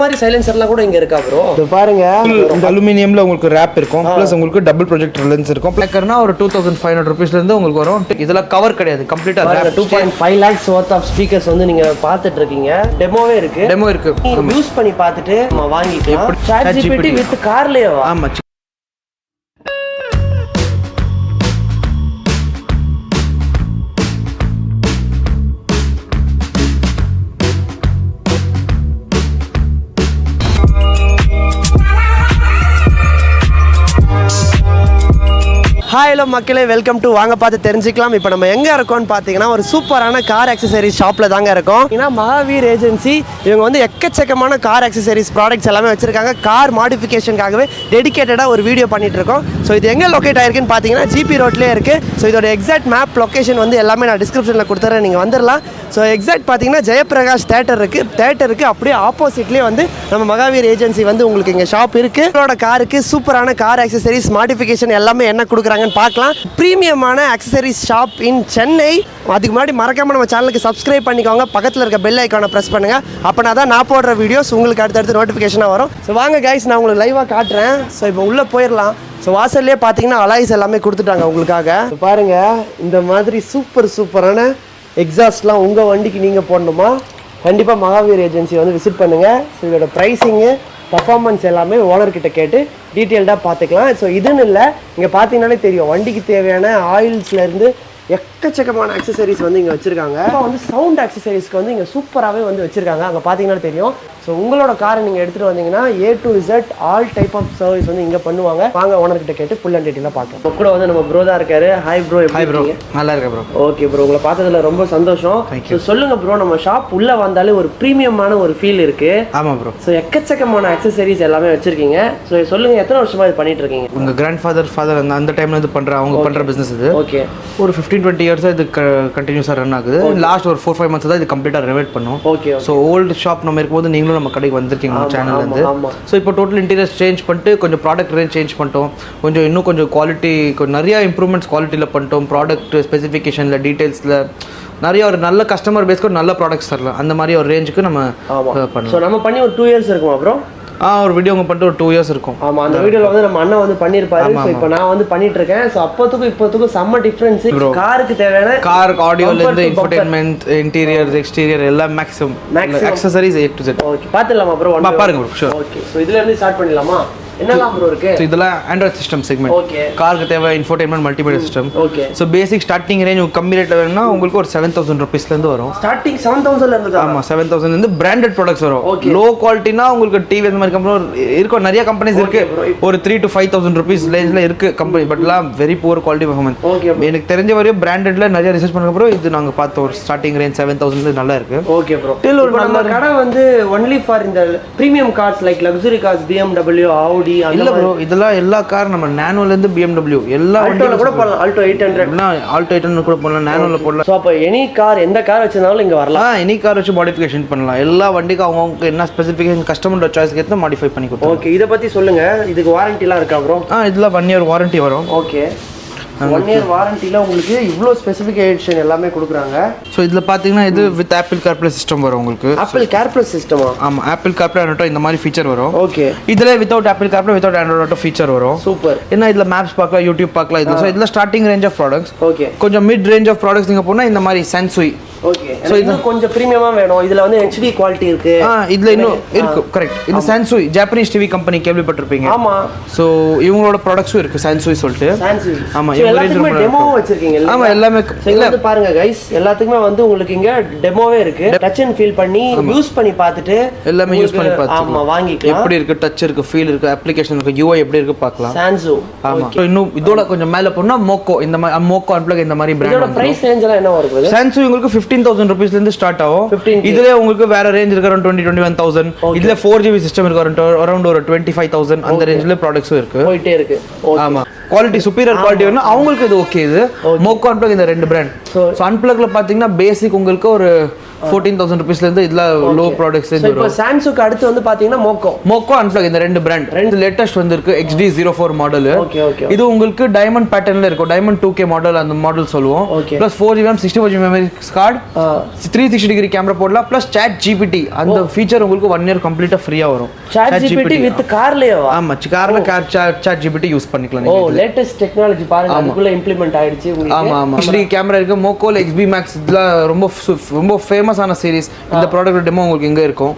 மாதிரி சைலன்சர்லாம் கூட இங்க இருக்கா ப்ரோ? இது பாருங்க, இந்த அலுமினியம்ல உங்களுக்கு ரேப் இருக்கும், ப்ளஸ் உங்களுக்கு டபுள் ப்ரொஜெக்டர் லென்ஸ் இருக்கும். பிளக்கர்னா ஒரு 2500 ரூபீஸ்ல இருந்து உங்களுக்கு வரும். இதெல்லாம் கவர் கிடையாது, கம்ப்ளீட்டா rape. 2.5 lakhs worth of speakers வந்து நீங்க பார்த்துட்டு இருக்கீங்க. டெமோவே இருக்கு. யூஸ் பண்ணி பார்த்துட்டு நம்ம வாங்கிக்கலாம். ChatGPT வித் கார்லயே வா. ஆமா. ஹாய் ஹலோ மக்களே, வெல்கம் டு வாங்க பார்த்து தெரிஞ்சுக்கலாம். இப்போ நம்ம எங்கே இருக்கோம்னு பார்த்தீங்கன்னா ஒரு சூப்பரான கார் ஆக்சசரிஸ் ஷாப்பில் தாங்க இருக்கோம். ஏன்னா மகாவீர் ஏஜென்சி இவங்க வந்து எக்கச்சக்கமான கார் ஆக்சசரிஸ் ப்ராடக்ட்ஸ் எல்லாமே வச்சுருக்காங்க. கார் மாடிஃபிகேஷனுக்காகவே டெடிக்கேட்டடாக ஒரு வீடியோ பண்ணிட்டு இருக்கோம். ஸோ இது எங்கே லொக்கேட் ஆயிருக்குன்னு பார்த்தீங்கன்னா ஜிபி ரோட்லேயே இருக்குது. ஸோ இதோட எக்ஸாக்ட் மேப் லொக்கேஷன் வந்து எல்லாமே நான் டிஸ்கிரிப்ஷனில் கொடுத்துறேன், நீங்கள் வந்துடலாம். ஸோ எக்ஸாக்ட் பார்த்தீங்கன்னா ஜெயபிரகாஷ் தேட்டருக்கு அப்படியே ஆப்போசிட்லேயே வந்து நம்ம மகாவீர் ஏஜென்சி வந்து உங்களுக்கு இங்கே ஷாப் இருக்குது. இதோட காருக்கு சூப்பரான கார் ஆக்சசரிஸ் மாடிஃபிகேஷன் எல்லாமே என்ன கொடுக்குறாங்க பார்க்கலாம். பிரீமியமான ஆக்சசரிஸ் ஷாப் இன் சென்னை. அதுக்கு முன்னாடி மறக்காம நம்ம சேனலுக்கு சப்ஸ்கிரைப் பண்ணிக்கோங்க, பக்கத்தில் இருக்க பெல் ஐக்கானை ப்ரெஸ் பண்ணுங்க. அப்போனா தான் நான் போடுற வீடியோஸ் உங்களுக்கு அடுத்தடுத்து நோட்டிஃபிகேஷனாக வரும். ஸோ வாங்க கைஸ், நான் உங்களுக்கு லைவாக காட்டுறேன். ஸோ இப்போ உள்ளே போயிடலாம். ஸோ வாசல்லே பார்த்தீங்கன்னா அலாய்ஸ் எல்லாமே கொடுத்துட்டாங்க உங்களுக்காக. பாருங்க, இந்த மாதிரி சூப்பரான எக்ஸாஸ்ட்லாம் உங்கள் வண்டிக்கு நீங்கள் போடணுமா, கண்டிப்பாக மகாவீர் ஏஜென்சி வந்து விசிட் பண்ணுங்கள். ஸோ இதோட ப்ரைஸிங்கு பர்ஃபார்மன்ஸ் எல்லாமே ஓனர்கிட்ட கேட்டு டீட்டெயில்டாக பார்த்துக்கலாம். ஸோ இதுன்னு இல்லை, இங்கே பார்த்தீங்கன்னாலே தெரியும் வண்டிக்கு தேவையான ஆயில்ஸ்லேருந்து எக்கச்சக்கமான ஆக்சசரிஸ் வந்து இங்கே வச்சுருக்காங்க. இப்போ வந்து சவுண்ட் ஆக்சசரிஸ்க்கு வந்து இங்கே சூப்பராகவே வந்து வச்சுருக்காங்க. அங்கே பார்த்தீங்கன்னா தெரியும். ஸோ உங்களோட காரை நீங்கள் எடுத்துகிட்டு வந்தீங்கன்னா A to Z all type of service வந்து இங்கே பண்ணுவாங்க. வாங்க ஓனர்கிட்ட கேட்டு ஃபுல் அண்ட் டீட்டெயிலாக பார்க்கலாம். இப்போ கூட வந்து நம்ம ப்ரோ தான் இருக்காரு. Hi bro. Hi bro. நல்லா இருக்கேன் ப்ரோ. ஓகே ப்ரோ, உங்களை பார்த்ததுல ரொம்ப சந்தோஷம். ஸோ சொல்லுங்க ப்ரோ, நம்ம ஷாப் உள்ளே வந்தாலே ஒரு ப்ரீமியமான ஒரு ஃபீல் இருக்கு. ஆமாம் ப்ரோ. ஸோ எக்கச்சக்கமான ஆக்சசரிஸ் எல்லாமே வச்சிருக்கீங்க. ஸோ சொல்லுங்க, எத்தனை வருஷமா இது பண்ணிட்டு இருக்கீங்க? உங்கள் கிராண்ட் ஃபாதர் அந்த டைம்ல இது அவங்க பண்ணுற பிஸ்னஸ் இது. ஓகே. ஒரு 15-20 இயர்ஸாக இது கண்டினியூஸாக ரன் ஆகுது. லாஸ்ட் ஒரு 4-5 months தான் இது கம்ப்ளீட்டாக ரெனோவேட் பண்ணோம். ஓகே. ஸோ ஓல்டு ஷாப் நம்ம இருக்கும்போது நீங்களும் நம்ம கடைக்கு வந்திருக்கீங்க சேனல்லேருந்து. ஸோ இப்போ டோட்டல் இன்டீரியர்ஸ் சேஞ்ச் பண்ணிட்டு கொஞ்சம் ப்ராடக்ட் ரேஞ்ச் சேஞ்ச் பண்ணிட்டோம். இன்னும் கொஞ்சம் குவாலிட்டி, நிறையா இம்ப்ரூவ்மெண்ட்ஸ் குவாலிட்டியில் பண்ணிட்டோம். ப்ராடக்ட் ஸ்பெசிஃபிகேஷனில் டீட்டெயில்ஸில் நிறைய ஒரு நல்ல கஸ்டமர் பேஸ்க்கு நல்ல ப்ராடக்ட்ஸ் தரலாம். அந்த மாதிரி ஒரு ரேஞ்சுக்கு நம்ம பண்ணோம். ஸோ நம்ம பண்ணி ஒரு 2 years இருக்குமா ப்ரோ? ஒரு வீடியோ பண்ணிட்டு ஒரு 2 years இருக்கும். ஆமாம், அந்த வீடியோவில் வந்து நம்ம அண்ணன் வந்து பண்ணியிருப்பாரு. ஸோ இப்போ நான் வந்து பண்ணிட்டு இருக்கேன். ஸோ இப்போத்துக்கும் செம்ம டிஃப்ரென்ஸ். காருக்கு தேவையான கார் ஆடியோலேருந்து இன்ஃபோடெயின்மெண்ட், இன்டீரியர், எக்ஸ்டீரியர் எல்லாம் maximum accessories A to Z. Okay, பார்த்துடலாமா ப்ரோ? பாருங்க ப்ரோ. ஷூர். ஓகே. ஸோ இதுலேருந்து ஸ்டார்ட் பண்ணிடலாமா? என்னலாம் ப்ரோ இருக்கு? ஸோ இதெல்லாம் ஆண்ட்ராய்ட் சிஸ்டம் செக்மெண்ட். ஓகே. காருக்கு தேவை infotainment, multimedia system. Okay. So basic starting range கம்மி ரேட்டில் வேணும்னா உங்களுக்கு ஒரு 7,000 ரூபீஸ்லேருந்து வரும். ஸ்டார்டிங் 7,000 இருந்து? ஆமாம், 7,000 பிராண்டட் ப்ராடக்ட்ஸ் வரும். லோ குவாலிட்டினா உங்களுக்கு டிவி அந்த மாதிரி கம்பெனி இருக்கும், நிறைய கம்பெனிஸ் இருக்கு. ஒரு 3,000 to 5,000 ரூபீஸ் ரேஞ்சில் இருக்கு கம்பெனி. பட் எல்லாம் very poor quality performance. Okay. எனக்கு தெரிஞ்ச வரையும் பிராண்டட்ல நிறைய ரிசர்ச் பண்ணதுக்கப்புறம் இது நாங்கள் பார்த்த ஒரு ஸ்டார்டிங் ரேஞ்ச் 7,000 நல்லா இருக்கு. Okay bro. டில் ஒரு நல்ல கடை வந்து ஒன்லி ஃபார் இந்த premium cars like luxury cars, BMW, Audi இல்ல ப்ரோ, இதெல்லாம் எல்லா கார் நம்ம நானோல இருந்து BMW எல்லா வண்டியில கூட போடலாம். ஆல்டோ 800 கூட போடலாம், நானோல போடலாம். சோ அப்ப எனி கார், எந்த கார் வச்சிருந்தாலும் இங்க வரலாம். எனி கார் வச்சு மாடிஃபிகேஷன் பண்ணலாம். எல்லா வண்டிக்கும் அவங்க என்ன ஸ்பெசிஃபிகேஷன் கஸ்டமரோட சாய்ஸ்க்கு ஏற்ற மாடிஃபை பண்ணி கொடுத்தோம். ஓகே. இத பத்தி சொல்லுங்க. இதுக்கு வாரண்டிலாம் இருக்கா ப்ரோ? இதுல 1 year வாரண்டி வரும். ஓகே. 1 year வாரண்டில உங்களுக்கு இவ்ளோ ஸ்பெசிஃபிகேஷன் எல்லாமே கொடுக்குறாங்க. ஸோ இதில் பார்த்தீங்கன்னா இது வித் ஆப்பிள் கார்ப்ளே சிஸ்டம் வரும் உங்களுக்கு. ஆப்பிள் கார்ப்ளே சிஸ்டமா? ஆமாம், ஆப்பிள் கார்ப்ளே ஆண்டோ இந்த மாதிரி ஃபீச்சர் வரும். ஓகே. இதில் without Apple CarPlay without Android Auto feature வரும். சூப்பர். ஏன்னா இதில் மேப்ஸ் பார்க்கலாம், யூடியூப் பார்க்கலாம். இதில் ஸோ இதில் starting range of products. Okay. கொஞ்சம் மிட் ரேஞ்ச் ஆஃப் ப்ராடக்ட்ஸ் நீங்கள் போனால் இந்த மாதிரி சான்சுய். ஓகே. சோ இது கொஞ்சம் பிரீமியமா வேணும். இதுல வந்து HD குவாலிட்டி இருக்கு. இதுல இன்னும் இருக்கு. கரெக்ட். இது சான்சுய் ஜாப்பனீஸ் டிவி கம்பெனி கேள்விப்பட்டிருப்பீங்க. ஆமா. சோ இவங்களோட ப்ராடக்ட்ஸும் இருக்கு சான்சுய் சொல்லிட்டு. சான்சுய். ஆமா, எல்லாத்துக்குமே டெமோ வச்சிருக்கீங்க. ஆமா, எல்லாமே இல்ல வந்து பாருங்க கைஸ், எல்லாத்துக்குமே வந்து உங்களுக்கு இங்க டெமோவே இருக்கு. டச் அண்ட் ஃபீல் பண்ணி யூஸ் பண்ணி பார்த்துட்டு எல்லாமே யூஸ் பண்ணி பார்த்து ஆமா வாங்கிக்கலாம். எப்படி இருக்கு, டச் இருக்கு, ஃபீல் இருக்கு, அப்ளிகேஷன் இருக்கு, UI எப்படி இருக்கு பார்க்கலாம். சான்சுய். ஆமா. இன்னும் இதோட கொஞ்சம் மேல போனா மோக்கோ, இந்த மாதிரி மோக்கோ அன்ப்ளக் இந்த மாதிரி பிராண்ட். இதோட பிரைஸ் ரேஞ்ச் எல்லாம் என்ன வருது? சான்சுய் உங்களுக்கு 15,000 ரூபீஸ்ல இருந்து ஸ்டார்ட் ஆகும். இதுல உங்களுக்கு வேற ரேஞ்ச் இருக்கு அரௌண்ட் 20-21,000. இதுல 4GB சிஸ்டம் இருக்கு அரௌண்ட் ஒரு 25,000. அந்த ரேஞ்சில ப்ராடக்ட்ஸும் இருக்கு, போயிட்டே இருக்கு. ஆமா, குவாலிட்டி சூப்பீரியர் குவாலிட்டி வேணும் அவங்களுக்கு இது ஓகே. இது மோக்கோ அன்ப்ளக் இந்த ரெண்டு பிராண்ட். ஸோ அன்ப்ளக்ல பார்த்தீங்கன்னா பேசிக் உங்களுக்கு ஒரு 14,000 rupeesலேருந்து இதில் லோ ப்ராடக்ட்ஸ் இப்போ சாம்சங் அடுத்து வந்து பார்த்தீங்கன்னா மோக்கோ அன்பிளக் இந்த ரெண்டு பிராண்ட் லேட்டஸ்ட் வந்திருக்கு XD04 மாடல். Okay okay. இது உங்களுக்கு டைமண்ட் பேட்டர்ன்ல இருக்கும், டைமண்ட் 2K மாடல் அந்த மாடல் சொல்லுவோம். Plus 4GB RAM 64GB memory card, 360 degree camera போடலாம். ப்ளஸ் சாட் ஜிபிடி அந்த ஃபீச்சர் உங்களுக்கு 1 இயர் கம்ப்ளீட்டா ஃப்ரீயா வரும். சாட் ஜிபிடி வித் கார்லயே வா? ஆமா, கார்ல சாட் ஜிபிடி யூஸ் பண்ணிக்கலாம் நீங்க. ஓ, லேட்டஸ்ட் டெக்னாலஜி பாருங்க, அதுக்குள்ள இம்ப்ளிமென்ட் ஆயிடுச்சு உங்களுக்கு. ஆமா ஆமா. 3 கேமரா இருக்கு. மோக்கோ XB Max இதெல்லாம் ரொம்ப ஃபேமஸான சீரிஸ். இந்த ப்ராடக்ட் டெமோ உங்களுக்கு இங்க இருக்கும்.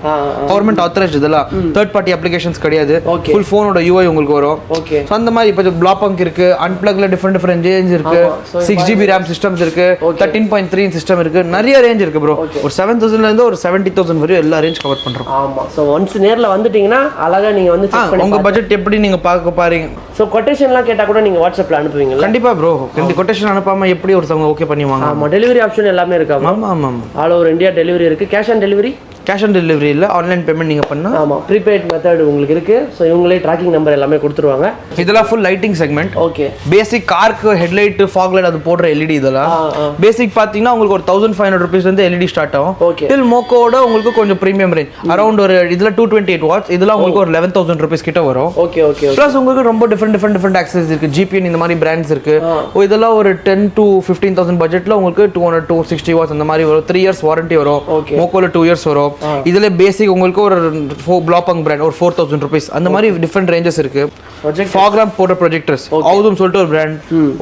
கவர்மெண்ட் ஆத்தரைஸ்ட் இதெல்லாம் தேர்ட் பார்ட்டி அப்ளிகேஷன்ஸ் கிடையாது. ஃபுல் ஃபோனோட UI உங்களுக்கு வரும். ஓகே. சோ அந்த மாதிரி இப்போ ப்ளாபங்க் இருக்கு, அன்பிளக்ல டிஃபரெண்ட் ரேஞ்ச் இருக்கு, 6GB RAM சிஸ்டம்ஸ் இருக்கு, 13.3 சிஸ்டம் இருக்கு, நிறைய ரேஞ்ச் இருக்கு ப்ரோ. ஒரு 7,000ல இருந்து ஒரு 70,000 வரையும் எல்லா ரேஞ்ச் கவர் பண்றோம். ஆமா. சோ ஒன்ஸ் நேர்ல வந்துட்டீங்கன்னா அழகா நீங்க வந்து செக் பண்ணி உங்க பட்ஜெட் எப்படி நீங்க பார்க்க பாருங்க. சோ கொட்டேஷன்லாம் கேட்டா கூட நீங்க வாட்ஸ்அப்ல அனுப்புவீங்களா? கண்டிப்பா ப்ரோ. கொட்டேஷன் அனுப்பாம எப்படி ஒருத்தவங்க ஓகே பண்ணுவாங்க? ஆமா, டெலிவரி ஆப்ஷன் எல்லாமே இருக்கா? ஆமா ஆமா. ஆல் ஓவர் இந்தியா டெலிவரி இருக்கு. Cash on delivery? Cash on delivery இல்லை, ஆன்லைன் பேமெண்ட் நீங்கள் பண்ணால். ஆமாம், ப்ரீபெய்ட் மெத்தட் உங்களுக்கு இருக்குது. ஸோ இவங்களே ட்ராக்கிங் நம்பர் எல்லாமே கொடுத்துருவாங்க. இதெல்லாம் ஃபுல் லைட்டிங் செக்மெண்ட். ஓகே. பேசிக் காருக்கு ஹெட்லைட்டு, ஃபாக் லைட் அது போடுற LED இதெல்லாம் பேசிக் பார்த்தீங்கன்னா உங்களுக்கு ஒரு 1,500 rupeesலேருந்து LED ஸ்டார்ட் ஆகும். ஓகே. டில் மோக்கோட உங்களுக்கு கொஞ்சம் ப்ரீமியம் ரேஞ்ச் அரௌண்ட் ஒரு இதில் 228 watts இதெல்லாம் உங்களுக்கு ஒரு 11,000 rupees கிட்ட வரும். Okay okay. ப்ளஸ் உங்களுக்கு ரொம்ப டிஃப்ரெண்ட் ஆக்சஸ் இருக்குது. GPN இந்த மாதிரி பிராண்ட்ஸ் இருக்குது. இதெல்லாம் ஒரு 10 to 15,000 பட்ஜெட்டில் உங்களுக்கு 200 to 60 watts அந்த மாதிரி வரும். 3 years வாரண்டி வரும். மோக்கோல 2 years வரும். இதில் பேசிக் உங்களுக்கு ஒரு ப்ளாபங்க் பிராண்ட் ஒரு 4,000 rupees அந்த மாதிரி டிஃப்ரெண்ட் ரேஞ்சஸ் இருக்கு. ஃபாக் லேம்ப் போடுற ப்ரொஜெக்டர்ஸ் அவுதும் சொல்லிட்டு ஒரு பிராண்ட்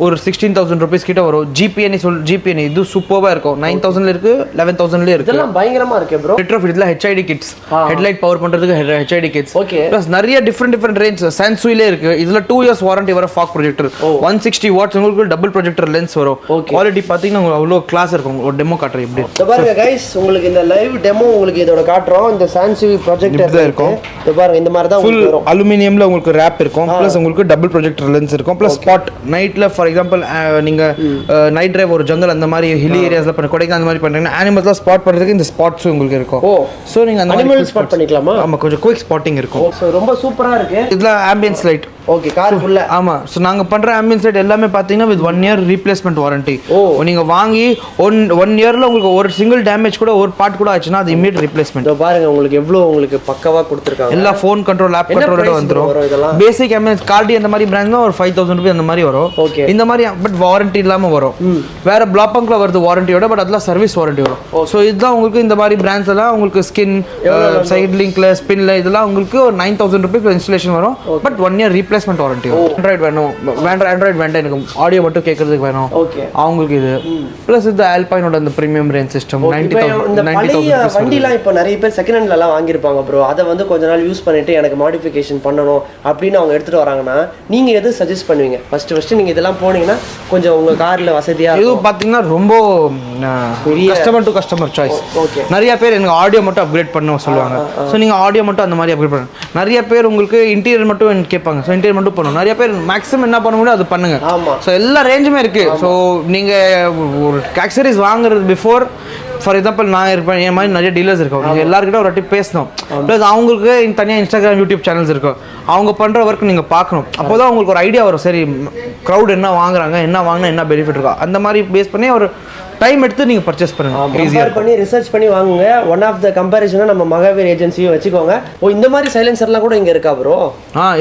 ஒரு 16,000 rupees கிட்ட வரும். GPN இது சூப்பர்வா இருக்கும். 9,000ல இருக்கு, 11,000ல இருக்கு. இதெல்லாம் பயங்கரமா இருக்கு ப்ரோ. ரெட்ரோஃபிட் இதுல HID கிட்ஸ், ஹெட்லைட் பவர் பண்றதுக்கு HID கிட்ஸ். ஓகே. ப்ளஸ் நிறைய டிஃப்ரெண்ட் ரேஞ்ச் சாம்சுங்ல இருக்கு. இதுல 2 years வாரண்டி வர ஃபாக் ப்ரொஜெக்டர் 160 watts உங்களுக்கு டபுள் ப்ரொஜெக்டர் லென்ஸ் வரும். குவாலிட்டி பாத்தீங்கன்னா உங்களுக்கு அவ்வளோ கிளாஸ் இருக்கும். ஒரு டெமோ காட்டுறேன் எப்படி. பாருங்க கைஸ், உங்களுக்கு இந்த லைவ் டெமோ உங்களுக்கு இதோட காட்டுறோம். இந்த சாம்சுங் ப்ரொஜெக்டர் இருக்கும். இது பாருங்க, இந்த மாதிரி தான் உங்களுக்கு வரும். அலுமினியம்ல உங்களுக்கு ரேப் இருக்கும். ப்ளஸ் உங்களுக்கு டபுள் ப்ரொஜெக்டர் லென்ஸ் இருக்கும். ப்ளஸ் ஸ்பாட் நைட்ல ஃபார் எக்ஸாம்பிள் நீங்க நைட் டிரைவ் ஒரு ஜங்கல் அந்த மாதிரி ஹில்லி ஏரியாஸ்ல பண்ண கொடைக்கானல் அந்த மாதிரி பண்றீங்கன்னா அனிமல்ஸ்ல ஸ்பாட் பண்றதுக்கு இந்த ஸ்பாட்ஸ் உங்களுக்கு இருக்கும். ஓ, சோ நீங்க அந்த அனிமல் ஸ்பாட் பண்ணிக்கலாமா? ஆமா, கொஞ்சம் குயிக் ஸ்பாட்டிங் இருக்கும். சோ ரொம்ப சூப்பரா இருக்கு. இதுல ஆம்பியன்ஸ் லைட். ஓகே, காருக்குள்ள. ஆமா. சோ நாங்க பண்ற ஆம்பியன்ஸ் லைட் எல்லாமே பாத்தீங்கன்னா வித் 1 year ரீப்ளேஸ்மென்ட் வாரண்டி. நீங்க வாங்கி 1 yearல உங்களுக்கு ஒரு சிங்கிள் டேமேஜ் கூட ஒரு பார்ட் கூட ஆச்சுன்னா அது இமிடியேட் ரீப்ளேஸ்மென்ட். இதோ பாருங்க உங்களுக்கு எவ்வளவு உங்களுக்கு பக்கவா கொடுத்திருக்காங்க. எல்லா ஃபோன் கண்ட்ரோல், ஆப் கண்ட்ரோலோட வந்துரும். பேசிக் ஆம்பியன்ஸ் கார்டி அந்த மாதிரி பிராண்ட்னா ஒரு 5,000 rupees அந்த மாதிரி வரும். இந்த மாதிரி பட் வாரண்டி இல்லாம வரும். வேற ப்ளாபங்க்ல வருது வாரண்டியோட, பட் அதெல்லாம் சர்வீஸ் வாரண்டி வரும். சோ இதுதான் உங்களுக்கு இந்த மாதிரி பிராண்ட்ஸ் எல்லாம் உங்களுக்கு ஸ்கின், சைடு லிங்க்ல, ஸ்பின்ல இதெல்லாம் உங்களுக்கு ஒரு 9,000 rupees இன்ஸ்டாலேஷன் வரும். பட் 1 year ரீப்ளேஸ்மென்ட் வாரண்டி வரும். ஆண்ட்ராய்டு வேணும், ஆண்ட்ராய்டு வேண்டாம், எனக்கு ஆடியோ மட்டும் கேட்கறதுக்கு வேணும், அவங்களுக்கு இது. பிளஸ் இது ஆல்பைனோட அந்த பிரீமியம் ரேஞ்ச் சிஸ்டம் 90,000 வண்டிலாம் இப்போ நிறைய பேர் செகண்ட் ஹேண்ட்லலாம் வாங்கியிருப்பாங்க ப்ரோ. அதை வந்து கொஞ்ச நாள் யூஸ் பண்ணிட்டு எனக்கு மாடிஃபிகேஷன் பண்ணணும் அப்படின்னு அவங்க எடுத்துட்டு வராங்கன்னா நீங்க எது சஜஸ்ட் பண்ணுவீங்க? ஃபர்ஸ்ட் நீங்க இதெல்லாம் போனீங்கன்னா கொஞ்சம் உங்க கார்ல வசதியா இது பாத்தீங்கன்னா ரொம்ப கஸ்டமர் டு கஸ்டமர் சாய்ஸ். நிறைய பேர் எனக்கு ஆடியோ மட்டும் அப்கிரேட் பண்ண சொல்லுவாங்க. ஸோ நீங்க ஆடியோ மட்டும் அந்த மாதிரி அப்கிரேட் பண்ணுங்க. நிறைய பேர் உங்களுக்கு இன்டீரியர் மட்டும் கேட்பாங்க. ஸோ இன்டீரியர் மட்டும் பண்ணும். நிறைய பேர் மேக்ஸிமம் என்ன பண்ண முடியும் அது பண்ணுங்க. ஸோ எல்லா ரேஞ்சுமே இருக்கு. ஸோ நீங்க ஒரு ஆக்சரிஸ் வாங்குறது பிஃபோர் ஃபார் எக்ஸாம்பிள் நான் இருப்பேன், என் மாதிரி நிறைய டீலர்ஸ் இருக்கும். நீங்கள் எல்லாருக்கிட்ட ஒரு வாட்டி பேசணும். ப்ளஸ் அவங்களுக்கு தனியாக இன்ஸ்டாகிராம், யூடியூப் சேனல்ஸ் இருக்கும். அவங்க பண்ணுற ஒர்க் நீங்கள் பார்க்கணும். அப்போ தான் உங்களுக்கு ஒரு ஐடியா வரும். சரி, க்ரௌட் என்ன வாங்குறாங்க, என்ன வாங்கினா என்ன பெனிஃபிட் இருக்கோ அந்த மாதிரி பேஸ் பண்ணி ஒரு டைம் எடுத்து நீங்கள் பர்ச்சேஸ் பண்ணுங்க. கம்பேர் பண்ணி ரிசர்ச் பண்ணி வாங்குங்க. ஒன் ஆஃப் த கம்பேரிசனாக நம்ம மகாவீர் ஏஜென்சியும் வச்சுக்கோங்க. ஓ, இந்த மாதிரி சைலன்சர்லாம் கூட இங்கே இருக்கா ப்ரோ?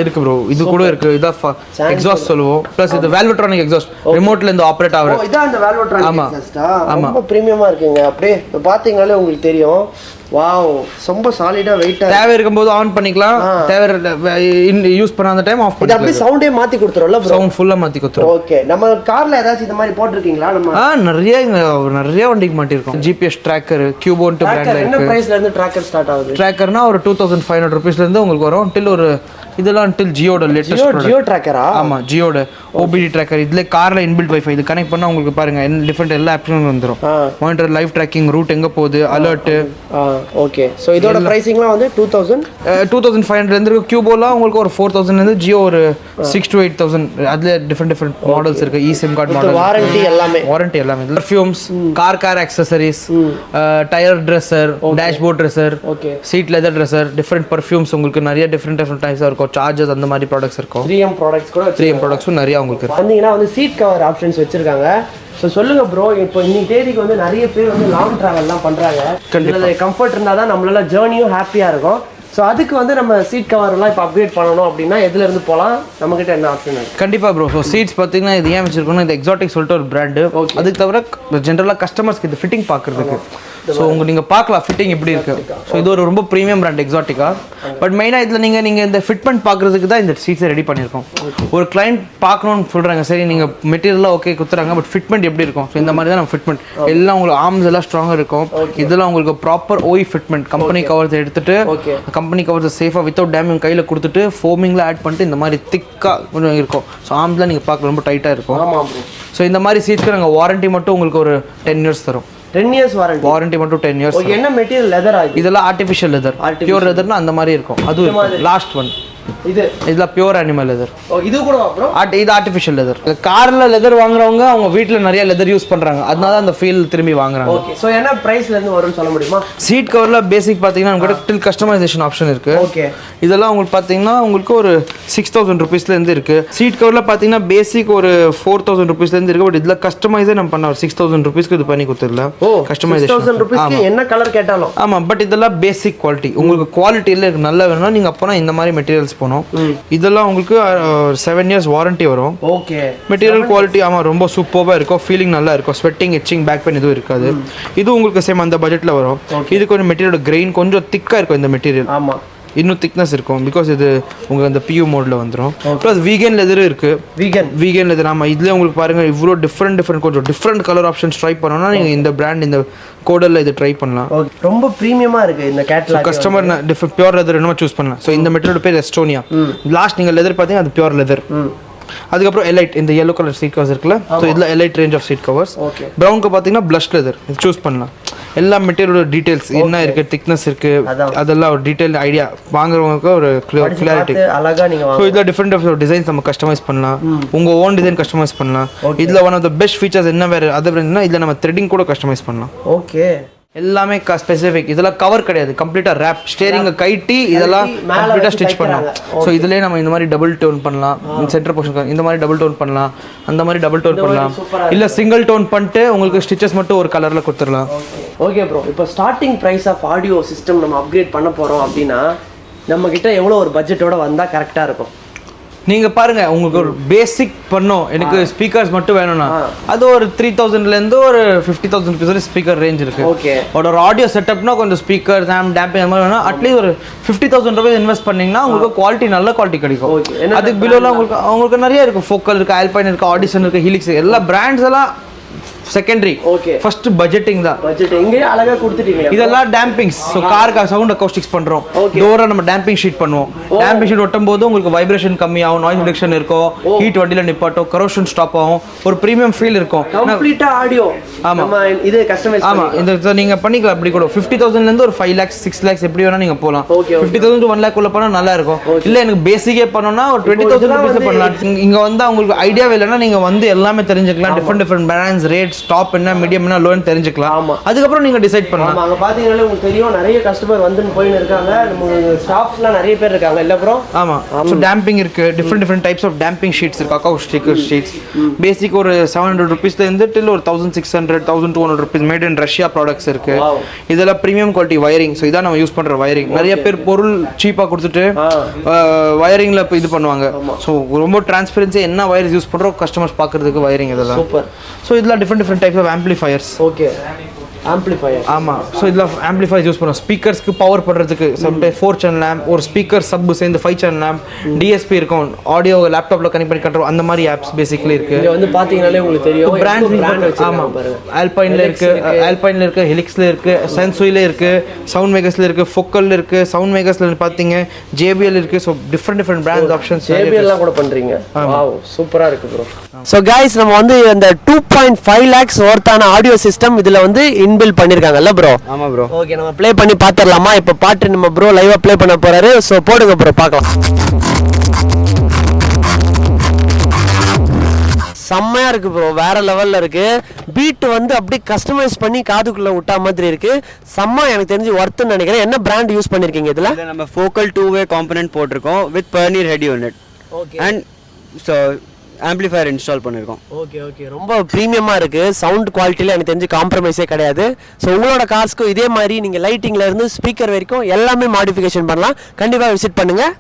இருக்கு ப்ரோ. இது கூட இருக்கு. இதான் எக்ஸாஸ்ட் சொல்லுவோம். ப்ளஸ் இது வேல்வட்ரானிக் எக்ஸாஸ்ட், ரிமோட்ல இருந்து ஆப்ரேட் ஆகுற. இதான் அந்த வேல்வட்ரானிக் எக்ஸாஸ்டா? ரொம்ப பிரீமியமா இருக்குங்க. அப்படியே பாத்தீங்கனாலே உங்களுக்கு தெரியும். வாவ், ரொம்ப சாலிடா வெயிட்டா. தேவை இருக்கும்போது ஆன் பண்ணிக்கலாம், தேவை யூஸ் பண்ண அந்த டைம் ஆஃப் பண்ணிக்கலாம். இது அப்படியே சவுண்டே மாத்தி கொடுத்துறோம்ல ப்ரோ? சவுண்ட் ஃபுல்லா மாத்தி கொடுத்துறோம். ஓகே. நம்ம கார்ல ஏதாச்சும் இந்த மாதிரி போட்டுருக்கீங்களா? நம்ம நிறைய வண்டிக்கு மாட்டிருக்கோம். ஜிபிஎஸ் ட்ராக்கர், கியூபோன்ட் பிராண்ட்ல இருக்கு. என்ன பிரைஸ்ல இருந்து ட்ராக்கர் ஸ்டார்ட் ஆகுது? ட்ராக்கர்னா ஒரு 2,500 rupeesல இருந்து உங்களுக்கு வரும். டில் ஒரு இதெல்லாம் டில் ஜியோட லேட்டஸ்ட் ஜியோ ட்ராக்கரா? ஆமா, ஜியோட OBD ட்ராக்கர். இதுல கார்ல இன்பில்ட் வைஃபை. இது கனெக்ட் பண்ணா உங்களுக்கு பாருங்க டிஃபரெண்ட் எல்லா ஆப்ஷனும் வந்துரும். மானிட்டர், லைவ் ட்ராக்கிங், ரூட் எங்க போகுது, அலர்ட். ஓகே. சோ இதோட பிரைசிங்லாம் வந்து 2,500 இருந்து கியூபோலாம் உங்களுக்கு ஒரு 4,000 இருந்து ஜியோ ஒரு 6,000 to 8,000. அதுல டிஃபரெண்ட் மாடல்ஸ் இருக்கு. eSIM கார்டு மாடல், வாரண்டி எல்லாமே. Perfumes, car accessories, tyre dresser, dashboard dresser, seat leather dresser, different perfumes உங்களுக்கு நிறைய டிஃபரெண்ட் டைப்ஸ் இருக்கும். இருக்கும், சார்ஜஸ் அந்த மாதிரி ப்ராடக்ட்ஸ் இருக்கும். 3M ப்ராடக்ட்ஸ் கூட 3M ப்ராடக்ட்ஸும் நிறைய உங்களுக்கு வந்தீங்கன்னா வந்து சீட் கவர் ஆப்ஷன்ஸ் வச்சிருக்காங்க. ஸோ சொல்லுங்க ப்ரோ, இப்போ இன்னைக்கு தேதிக்கு வந்து நிறைய பேர் வந்து லாங் ட்ராவல்லாம் பண்ணுறாங்க. கண்டிப்பாக கம்ஃபர்ட் இருந்தால் தான் நம்மளால ஜேர்னியும் ஹாப்பியாக இருக்கும். ஸோ அதுக்கு வந்து நம்ம சீட் கவர்லாம் இப்போ அப்கிரேட் பண்ணணும் அப்படின்னா எதுலேருந்து போகலாம், நம்மக்கிட்ட என்ன ஆப்ஷன் இருக்குது? கண்டிப்பாக ப்ரோ. ஸோ சீட்ஸ் பார்த்தீங்கன்னா இது ஏன் வச்சிருக்கணும், இது எக்ஸாட்டிக் சொல்லிட்டு ஒரு பிராண்டு. அதுக்கு தவிர ஜென்ரலாக கஸ்டமர்ஸ்க்கு இது ஃபிட்டிங் பார்க்குறதுக்கு. ஸோ நீங்கள் பார்க்கலாம் ஃபிட்டிங் எப்படி இருக்குது. ஸோ இது ஒரு ரொம்ப ப்ரீமியம் பிராண்ட் எக்ஸாட்டிக்கா. பட் மெயினாக இதில் நீங்கள் இந்த ஃபிட்மெண்ட் பார்க்குறதுக்கு தான் இந்த சீட்ஸை ரெடி பண்ணியிருக்கோம். ஒரு கிளைண்ட் பார்க்கணும்னு சொல்கிறாங்க, சரி நீங்கள் மெட்டீரியலாக ஓகே கொடுத்துறாங்க, பட் ஃபிட்மெண்ட் எப்படி இருக்கும். ஸோ இந்த மாதிரி தான் நம்ம ஃபிட்மெண்ட் எல்லாம் உங்களுக்கு ஆர்ம்ஸ் எல்லாம் ஸ்ட்ராங்காக இருக்கும். இதெல்லாம் உங்களுக்கு ப்ராப்பர் ஓய் ஃபிட்மெண்ட். கம்பெனி கவர்ஸ் எடுத்துட்டு கம்பெனி கவர்ஸ் சேஃபாக வித்தவுட் டேமேஜ் கையில் கொடுத்துட்டு ஃபோமிங்கில் ஆட் பண்ணிட்டு இந்த மாதிரி திக்காக கொஞ்சம் இருக்கும். ஸோ ஆர்ம்ஸ்லாம் நீங்கள் பார்க்க ரொம்ப டைட்டாக இருக்கும். ஸோ இந்த மாதிரி சீட்ஸ்க்கு நாங்கள் வாரண்ட்டி மட்டும் உங்களுக்கு ஒரு 10 years தரும். 10 years வாரண்டி மட்டும் 10 years. என்ன மெட்டீரியல்? லெதர் ஆகுது. இதெல்லாம் ஆர்டிஃபிஷியல் லெதர், பியூர் லெதர்னா அந்த மாதிரி இருக்கும். அது லாஸ்ட் ஒன். இதெல்லாம் பியூர் அனிமல் லெதர். இது கூட இது ஆர்டிஃபிஷியல் லெதர். கார்ல லெதர் வாங்குறவங்க அவங்க வீட்டில் நிறைய லெதர் யூஸ் பண்றாங்க, அதனால அந்த ஃபீல் திரும்பி வாங்குறாங்க. ஓகே. ஸோ என்ன பிரைஸ்ல இருந்து வரும்னு சொல்ல முடியுமா? சீட் கவர்ல பேசிக் பார்த்தீங்கன்னா உங்களுக்கு டில் கஸ்டமைசேஷன் ஆப்ஷன் இருக்கு. ஓகே. இதெல்லாம் உங்களுக்கு பார்த்தீங்கன்னா உங்களுக்கு ஒரு 6000 rupeesல இருந்து இருக்கு. சீட் கவர்ல பார்த்தீங்கன்னா பேசிக் ஒரு 4000 rupeesல இருந்து இருக்கு. பட் இதுல கஸ்டமைஸே நம்ம பண்ண ஒரு 6000 rupeesக்கு இது பண்ணி கொடுத்துடலாம். கஸ்டமைசேஷன் 6000 rupeesக்கு என்ன கலர் கேட்டாலும். ஆமா, பட் இதெல்லாம் பேசிக் குவாலிட்டி. உங்களுக்கு குவாலிட்டியில நல்லா வேணும்னா நீங்க அப்போனா இந்த மாதிரி மெட்டீரியல்ஸ் போகணும். இதெல்லாம் உங்களுக்கு 7 years வாரண்டி வரும். ஓகே. மெட்டீரியல் குவாலிட்டி ஆமா ரொம்ப சூப்பராக இருக்கும். ஃபீலிங் நல்லா இருக்கும். ஸ்வெட்டிங், இச்சிங், பேக் பெயின் எதுவும் இருக்காது. இது உங்களுக்கு சேம் அந்த பட்ஜெட்டில் வரும். இது கொஞ்சம் மெட்டீரியல் கிரெயின் கொஞ்சம் திக்காக இருக்கும். இந்த மெட்டீரியல் ஆமா இன்னும் திக்னஸ் இருக்கும். பிகாஸ் இது உங்களுக்கு அந்த பியூ மோட்ல வந்துடும். ப்ளஸ் வீகன் லெதர் இருக்கு. வீகன் லெதர் ஆமாம். இதுலேயே உங்களுக்கு பாருங்க இவ்வளோ டிஃப்ரெண்ட் கொஞ்சம் டிஃப்ரெண்ட் கலர் ஆப்ஷன்ஸ் ட்ரை பண்ணோம்னா நீங்கள் இந்த பிராண்ட் இந்த கோடல்ல இது ட்ரை பண்ணலாம். ரொம்ப ப்ரீமியமா இருக்கு இந்த கேட்டலாக். கஸ்டமர் பியூர் லெதர் என்னமோ சூஸ் பண்ணலாம். ஸோ இந்த மெட்டீரியல் பேர் எஸ்டோனியா. லாஸ்ட் நீங்கள் லெதர் பார்த்தீங்கன்னா அது பியூர் லெதர். அதுக்கப்புறம் எலைட் இந்த yellow கலர் சீட் கவர்ஸ் இருக்குல்ல. ஸோ இதில் elite range of seat covers. ப்ரௌனுக்கு பார்த்தீங்கன்னா ப்ளஷ் லெதர் இது சூஸ் பண்ணலாம். எல்லா மெட்டீரியலோட டீடைல்ஸ் என்ன இருக்கு, திக்னஸ் இருக்கு, அதெல்லாம் ஒரு டீடைல் ஐடியா வாங்குறவங்களுக்கு ஒரு கிளாரிட்டி. ஸோ இதில் டிஃப்ரெண்ட் டிசைன்ஸ் நம்ம கஸ்டமைஸ் பண்ணலாம். உங்க ஓன் டிசைன் கஸ்டமைஸ் பண்ணலாம். இதில் one of the best features என்ன வேறு அதை இதில் நம்ம த்ரெட்டிங் கூட கஸ்டமைஸ் பண்ணலாம். ஓகே. எல்லாமே ஸ்பெசிஃபிக். இதெல்லாம் கவர் கிடையாது, கம்ப்ளீட்டா ரேப். ஸ்டீரிங் கைட்டி இதெல்லாம் கம்ப்ளீட்டா ஸ்டிச் பண்ணலாம். ஸோ இதுலேயே நம்ம இந்த மாதிரி டபுள் டோன் பண்ணலாம். சென்டர் போர்ஷன் இந்த மாதிரி டபுள் டோன் பண்ணலாம், அந்த மாதிரி டபுள் டோன் பண்ணலாம். இல்லை சிங்கிள் டோன் பண்ணிட்டு உங்களுக்கு ஸ்டிச்சஸ் மட்டும் ஒரு கலரில் கொடுத்துடலாம். ஓகே ப்ரோ, இப்போ starting price of audio system நம்ம அப்கிரேட் பண்ண போகிறோம் அப்படின்னா நம்ம கிட்ட எவ்வளோ ஒரு பட்ஜெட்டோட வந்தால் கரெக்டாக இருக்கும்? நீங்கள் பாருங்க, உங்களுக்கு ஒரு பேசிக் பண்ணோம் எனக்கு ஸ்பீக்கர்ஸ் மட்டும் வேணும்னா அது ஒரு 3000லேருந்து ஒரு 50,000 rupees வரை ஸ்பீக்கர் ரேஞ்ச் இருக்கு. ஓகே. ஒரு ஆடியோ செட்டப்னா கொஞ்சம் ஸ்பீக்கர் டேம்பிங் அந்த மாதிரி வேணும். அட்லீஸ்ட் ஒரு 50,000 rupees இன்வெஸ்ட் பண்ணீங்கன்னா உங்களுக்கு குவாலிட்டி நல்ல குவாலிட்டி கிடைக்கும். அதுக்கு பிலோலாம் உங்களுக்கு நிறைய இருக்கு. ஃபோக்கல் இருக்கு, ஆல்பைன் இருக்கு, ஆடிசன் இருக்கு, ஹீலிக்ஸ் எல்லா பிராண்ட்ஸ் எல்லாம் செகண்டரி. ஓகே. ஃபர்ஸ்ட் பட்ஜெட்டிங் தான். பட்ஜெட் எங்க அழகா கொடுத்துட்டீங்க. இதெல்லாம் டேம்பிங்ஸ். ஸோ காருக்கு சவுண்ட் அக்கௌஸ்டிக்ஸ் பண்றோம். டோரை நம்ம டேம்பிங் ஷீட் பண்ணுவோம். டேம்பிங் ஷீட் ஒட்டும் போது உங்களுக்கு வைப்ரேஷன் கம்மியாகும், நாய்ஸ் ரிடக்ஷன் இருக்கும், ஹீட் வண்டியில நிப்பாட்டும், கரோஷன் ஸ்டாப் ஆகும், ஒரு பிரீமியம் ஃபீல் இருக்கும். கம்ப்ளீட்டா ஆடியோ. ஆமா, இது கஸ்டமைஸ். ஆமா, இந்த நீங்க பண்ணிக்கலாம். அப்படி கூட 50,000 இருந்து ஒரு 5 lakhs 6 lakhs எப்படி வேணா நீங்க போலாம். 50,000 to 1 lakh உள்ள போனா நல்லா இருக்கும். இல்ல எனக்கு பேசிக்கே பண்ணனும்னா ஒரு 20,000 rupees பண்ணலாம். இங்க வந்து உங்களுக்கு ஐடியா இல்லைன்னா நீங்க வந்து எல்லாமே தெரிஞ்சுக்கலாம். டிஃபரெண்ட் பிராண்ட்ஸ், ரேட்ஸ், டாப் என்ன, மீடியம் என்ன, லோ தெரிஞ்சுக்கலாம். அதுக்கப்புறம் நீங்க டிசைட் பண்ணலாம். அங்க பாத்தீங்கன்னா உங்களுக்கு தெரியும் நிறைய கஸ்டமர் வந்து போயின்னு இருக்காங்க. நம்ம ஸ்டாஃப்ஸ்லாம் நிறைய பேர் இருக்காங்க இல்ல ப்ரோ? ஆமா. சோ டேம்பிங் இருக்கு. Different types of damping sheets இருக்கு. அக்கௌஸ்டிக் ஷீட்ஸ் பேசிக் ஒரு 700 rupeesல இருந்து till ஒரு 1600 1200 rupees made in Russia products இருக்கு. இதெல்லாம் பிரீமியம் குவாலிட்டி வயரிங். சோ இதான் நம்ம யூஸ் பண்ற வயரிங். நிறைய பேர் பொருள் சீப்பா கொடுத்துட்டு வயரிங்ல இது பண்ணுவாங்க. சோ ரொம்ப டிரான்ஸ்பரன்சி என்ன வயர்ஸ் யூஸ் பண்றோம் கஸ்டமர்ஸ் பாக்குறதுக்கு வயரிங் இதெல்லாம் சூப்பர். சோ இதெல்லாம் different types of amplifiers. Okay. Amplifier. ஆமா. ஸோ இதில் ஆம்பிளிஃபையர் யூஸ் பண்ணுவோம். ஸ்பீக்கர்ஸ்க்கு பவர் பண்ணுறதுக்கு சம்டைம் 4 channel லேம்ப், ஒரு ஸ்பீக்கர் சப் சேர்ந்து 5 channel லேம்ப், டிஎஸ்பி இருக்கும், ஆடியோ லேப்டாப்ல கனெக்ட் பண்ணி கண்ட்ரோல் அந்த மாதிரி ஆப்ஸ் பேசிக்கலி இருக்கு. இது வந்து பாத்தீங்கன்னாலே உங்களுக்கு தெரியும் பிராண்ட். ஆமா, ஆல்பைன்ல இருக்கு, ஹெலிக்ஸ்ல இருக்கு, சென்சுயில இருக்கு, சவுண்ட் மேக்கர்ஸ்ல இருக்கு, ஃபோக்கல்ல இருக்கு, சவுண்ட் மேக்கர்ஸ்ல பாத்தீங்க ஜேபிஎல் இருக்கு. ஸோ டிஃபரெண்ட் பிராண்ட்ஸ் ஆப்ஷன்ஸ் ஜேபிஎல்லாம் கூட பண்றீங்க. வாவ், சூப்பரா இருக்கு ப்ரோ. ஸோ கைஸ், நம்ம வந்து இந்த 2.5 lakhs ஒர்த்தான ஆடியோ சிஸ்டம் இதுல வந்து இன்பில் பண்ணிருக்காங்கல்ல ப்ரோ? ஆமா ப்ரோ. ஓகே, நம்ம ப்ளே பண்ணி பாத்துறலாமா? இப்போ பாட்டு நம்ம ப்ரோ லைவா ப்ளே பண்ண போறாரு. சோ போடுங்க ப்ரோ, பார்க்கலாம். செம்மையாக இருக்குது ப்ரோ, வேறு லெவலில் இருக்குது. பீட் வந்து அப்படியே கஸ்டமைஸ் பண்ணி காதுக்குள்ளே விட்டா மாதிரி இருக்குது. செம்ம எனக்கு தெரிஞ்சு ஒர்த்துன்னு நினைக்கிறேன். என்ன பிராண்ட் யூஸ் பண்ணியிருக்கீங்க இதில்? நம்ம ஃபோக்கல் 2-way காம்பனன்ட் போட்டிருக்கோம் with Pioneer head unit. Okay. And so amplifier install பண்ணியிருக்கோம். ஓகே ஓகே, ரொம்ப ப்ரீமியமாக இருக்குது. சவுண்ட் குவாலிட்டியில் எனக்கு தெரிஞ்சு காம்ப்ரமைஸே கிடையாது. ஸோ உங்களோட கார்ஸ்க்கும் இதே மாதிரி நீங்கள் லைட்டிங்லேருந்து ஸ்பீக்கர் வரைக்கும் எல்லாமே மாடிஃபிகேஷன் பண்ணலாம். கண்டிப்பாக விசிட் பண்ணுங்கள்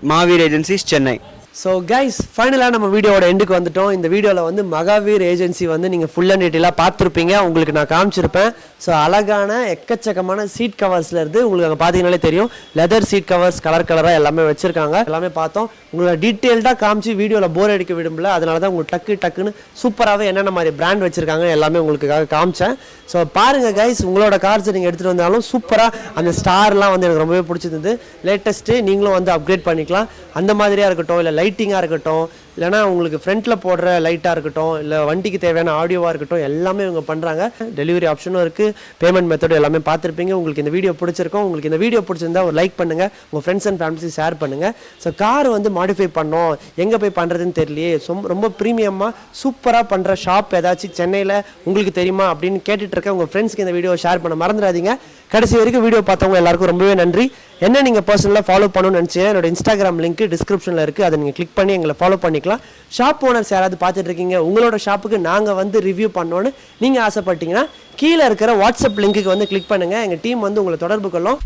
Mahavir agencies, Chennai. So guys, ஃபைனலாக நம்ம வீடியோவோட எண்டுக்கு வந்துட்டோம். இந்த வீடியோவில் வந்து மகாவீர் ஏஜென்சி வந்து நீங்கள் ஃபுல் அண்ட் டீட்டெயிலாக பார்த்துருப்பீங்க, உங்களுக்கு நான் காமிச்சிருப்பேன். ஸோ அழகான எக்கச்சக்கமான சீட் கவர்ஸில் இருந்து உங்களுக்கு அங்கே பார்த்தீங்கனாலே தெரியும், லெதர் சீட் கவர்ஸ் கலராக எல்லாமே வச்சுருக்காங்க. எல்லாமே பார்த்தோம். உங்களை டீட்டெயில்டாக காமிச்சு வீடியோவில் போர் அடிக்க விடும்ல, அதனால தான் உங்களுக்கு டக்குன்னு சூப்பராகவே என்னென்ன மாதிரி பிராண்ட் வச்சுருக்காங்க எல்லாமே உங்களுக்காக காமிச்சேன். ஸோ பாருங்கள் கைஸ், உங்களோட கார்ஸ் நீங்கள் எடுத்துகிட்டு வந்தாலும் சூப்பராக அந்த ஸ்டார்லாம் வந்து எனக்கு ரொம்பவே பிடிச்சிருந்தது. லேட்டஸ்ட்டு நீங்களும் வந்து அப்கிரேட் பண்ணிக்கலாம். அந்த மாதிரியாக இருக்கட்டும், இல்லை லைட்டிங்காக இருக்கட்டும், இல்லைனா உங்களுக்கு ஃப்ரண்ட்டில் போடுற லைட்டாக இருக்கட்டும், இல்லை வண்டிக்கு தேவையான ஆடியோவாக இருக்கட்டும், எல்லாமே இவங்க பண்ணுறாங்க. டெலிவரி ஆப்ஷனும் இருக்குது, பேமெண்ட் மெத்தடும் எல்லாமே பார்த்துருப்பீங்க. உங்களுக்கு இந்த வீடியோ பிடிச்சிருக்கும். உங்களுக்கு இந்த வீடியோ பிடிச்சிருந்தா ஒரு லைக் பண்ணுங்கள், உங்கள் ஃப்ரெண்ட்ஸ் அண்ட் ஃபேமிலிஸுக்கு ஷேர் பண்ணுங்கள். ஸோ கார் வந்து மாடிஃபை பண்ணோம், எங்கே போய் பண்ணுறதுன்னு தெரியலையே, ரொம்ப ப்ரீமியமாக சூப்பராக பண்ணுற ஷாப் ஏதாச்சும் சென்னையில் உங்களுக்கு தெரியுமா அப்படின்னு கேட்டுட்டு இருக்க உங்கள் ஃப்ரெண்ட்ஸ்க்கு இந்த வீடியோ ஷேர் பண்ண மறந்துடாதீங்க. கடைசி வரைக்கும் வீடியோ பார்த்தவங்க எல்லாருக்கும் ரொம்பவே நன்றி. என்ன நீங்கள் பர்சனலாக ஃபாலோ பண்ணணும்னு நினச்சிங்கன்னா என்னோட இன்ஸ்டாகிராம் லிங்க் டிஸ்கிரிப்ஷனில் இருக்குது, அதை நீங்கள் கிளிக் பண்ணி எங்களை ஃபாலோ பண்ணிக்கலாம். ஷாப் ஓனர்ஸ் யாராவது பார்த்துட்டு இருக்கீங்க, உங்களோட ஷாப்புக்கு நாங்கள் வந்து ரிவ்யூ பண்ணோன்னு நீங்கள் ஆசைப்பட்டீங்கன்னா கீழே இருக்கிற வாட்ஸ்அப் லிங்க்குக்கு வந்து கிளிக் பண்ணுங்கள். எங்கள் டீம் வந்து உங்களை தொடர்பு கொள்ளும்.